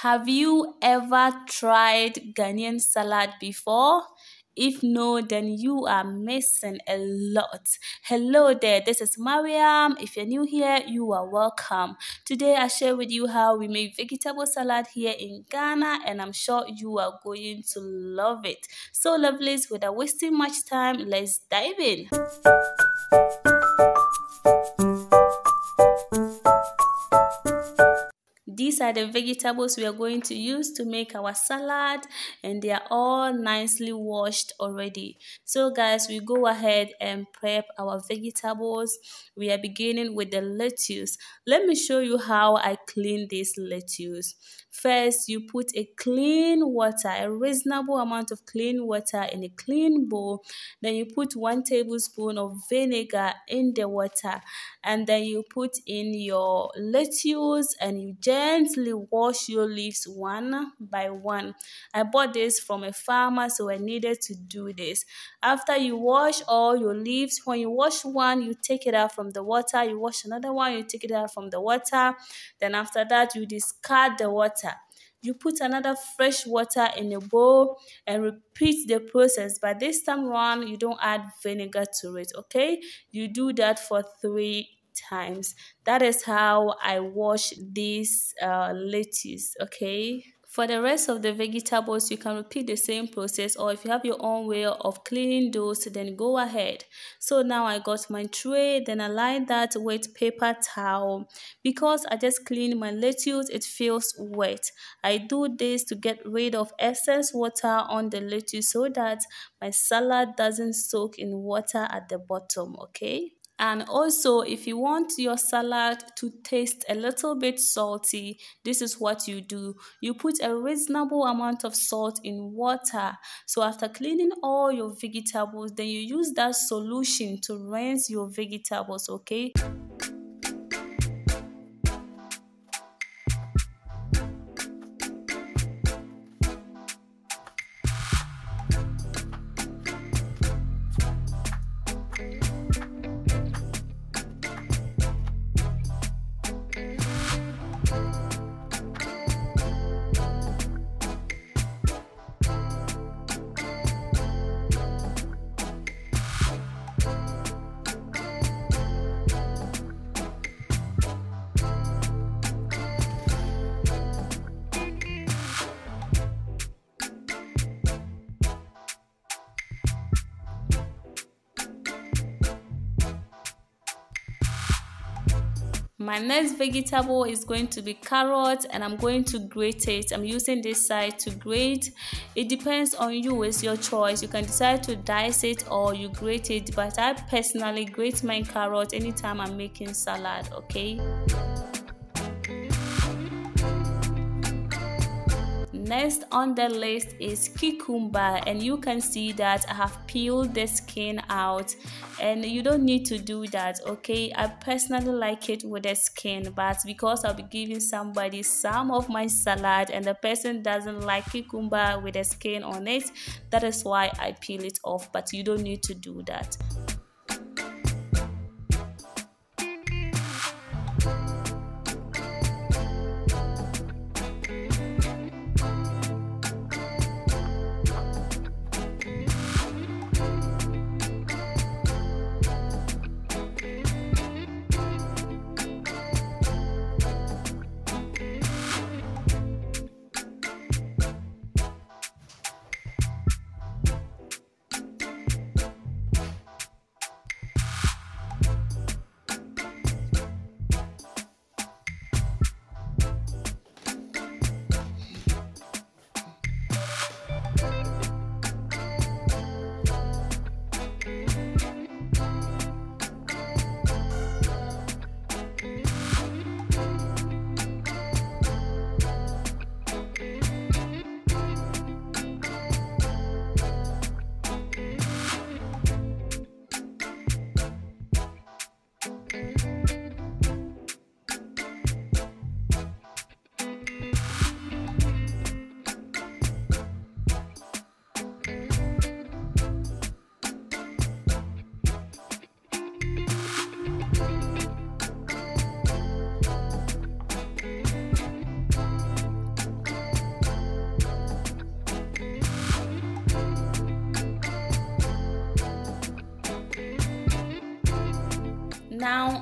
Have you ever tried Ghanaian salad before? If no, then you are missing a lot. Hello there, this is Mariam. If you're new here, you are welcome. Today I share with you how we make vegetable salad here in Ghana, and I'm sure you are going to love it. So lovelies, without wasting much time, let's dive in. These are the vegetables we are going to use to make our salad, and they are all nicely washed already. So guys, we go ahead and prep our vegetables. We are beginning with the lettuce. Let me show you how I clean this lettuce. First, you put a clean water, a reasonable amount of clean water in a clean bowl. Then you put 1 tablespoon of vinegar in the water, and then you put in your lettuce and you gently wash your leaves one by one. I bought this from a farmer, so I needed to do this. After you wash all your leaves, when you wash one, you take it out from the water. You wash another one, you take it out from the water. Then after that, you discard the water. You put another fresh water in a bowl and repeat the process. But this time around, you don't add vinegar to it, okay? You do that for 3 times. That is how I wash this lettuce, okay? For the rest of the vegetables, you can repeat the same process, or if you have your own way of cleaning those, then go ahead. So now I got my tray, then I line that with paper towel. Because I just cleaned my lettuce, it feels wet. I do this to get rid of excess water on the lettuce so that my salad doesn't soak in water at the bottom, okay? And also, if you want your salad to taste a little bit salty, this is what you do. You put a reasonable amount of salt in water. So after cleaning all your vegetables, then you use that solution to rinse your vegetables, okay? My next vegetable is going to be carrot, and I'm going to grate it. I'm using this side to grate. It depends on you, it's your choice. You can decide to dice it or you grate it, but I personally grate my carrot anytime I'm making salad, okay? Next on the list is cucumber, and you can see that I have peeled the skin out, and you don't need to do that, okay? I personally like it with the skin, but because I'll be giving somebody some of my salad and the person doesn't like cucumber with the skin on it, that is why I peel it off, but you don't need to do that.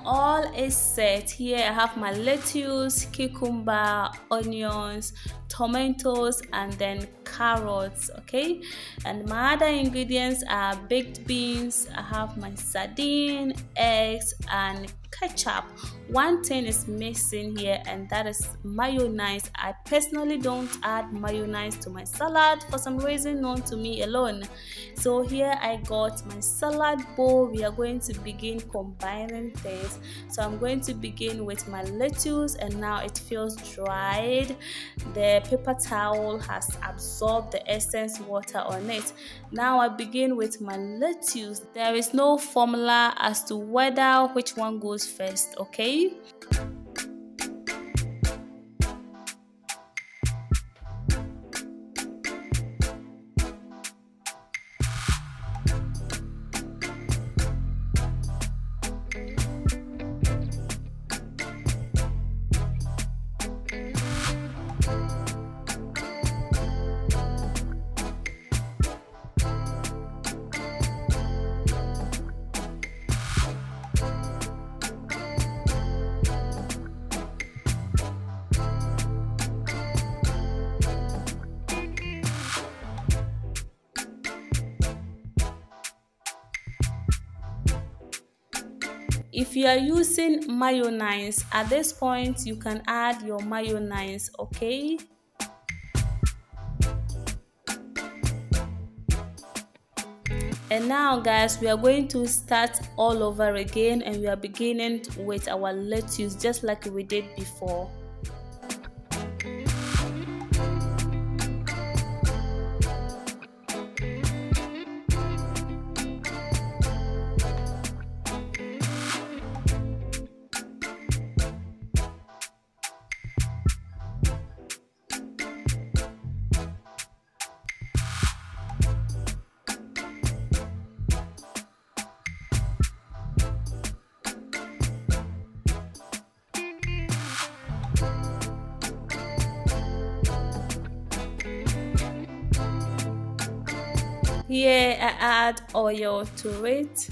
all is set. Here I have my lettuce, cucumber, onions, tomatoes, and then carrots. Okay, and my other ingredients are baked beans. I have my sardine, eggs, and ketchup. One thing is missing here, and that is mayonnaise. I personally don't add mayonnaise to my salad for some reason known to me alone. So here I got my salad bowl. We are going to begin combining things. So I'm going to begin with my lettuce, and now it feels dried. The paper towel has absorbed the essence water on it. Now I begin with my lettuce. There is no formula as to whether which one goes first, okay? If you are using mayonnaise, at this point you can add your mayonnaise, okay? And now guys, we are going to start all over again, and we are beginning with our lettuce just like we did before. Here I add oil to it.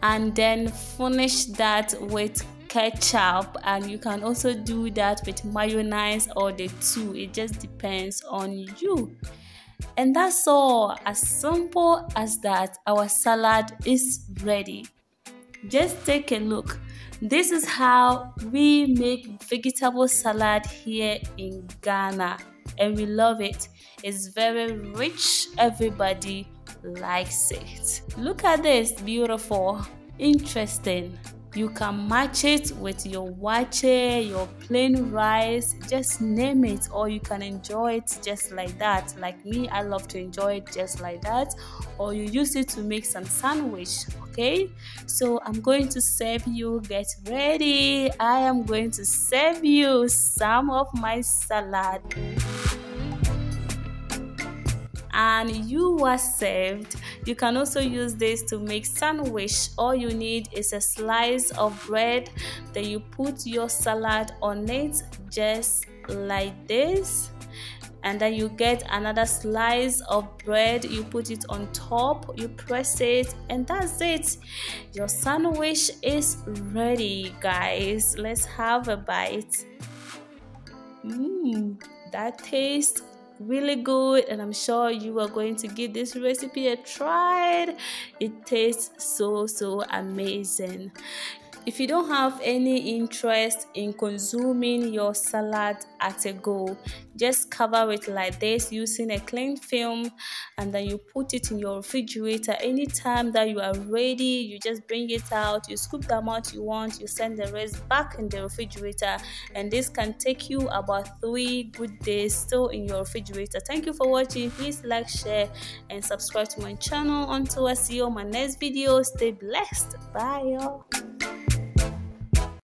And then finish that with ketchup, and you can also do that with mayonnaise or the two. It just depends on you. And that's all. As simple as that, our salad is ready. Just take a look. This is how we make vegetable salad here in Ghana, and we love it. It's very rich. Everybody likes it. Look at this, beautiful, interesting. You can match it with your wache, your plain rice, just name it, or you can enjoy it just like that. Like me, I love to enjoy it just like that, or you use it to make some sandwich. Okay, so I'm going to serve you. Get ready. I am going to serve you some of my salad. And you are served. You can also use this to make sandwich. All you need is a slice of bread, then you put your salad on it just like this, and then you get another slice of bread, you put it on top, you press it, and that's it. Your sandwich is ready, guys. Let's have a bite. That tastes really good, and I'm sure you are going to give this recipe a try. It tastes so amazing. If you don't have any interest in consuming your salad at a go, just cover it like this using a cling film, and then you put it in your refrigerator. Anytime that you are ready, you just bring it out, you scoop the amount you want, you send the rest back in the refrigerator, and this can take you about 3 good days still in your refrigerator. Thank you for watching. Please like, share, and subscribe to my channel. Until I see you on my next video, stay blessed. Bye y'all.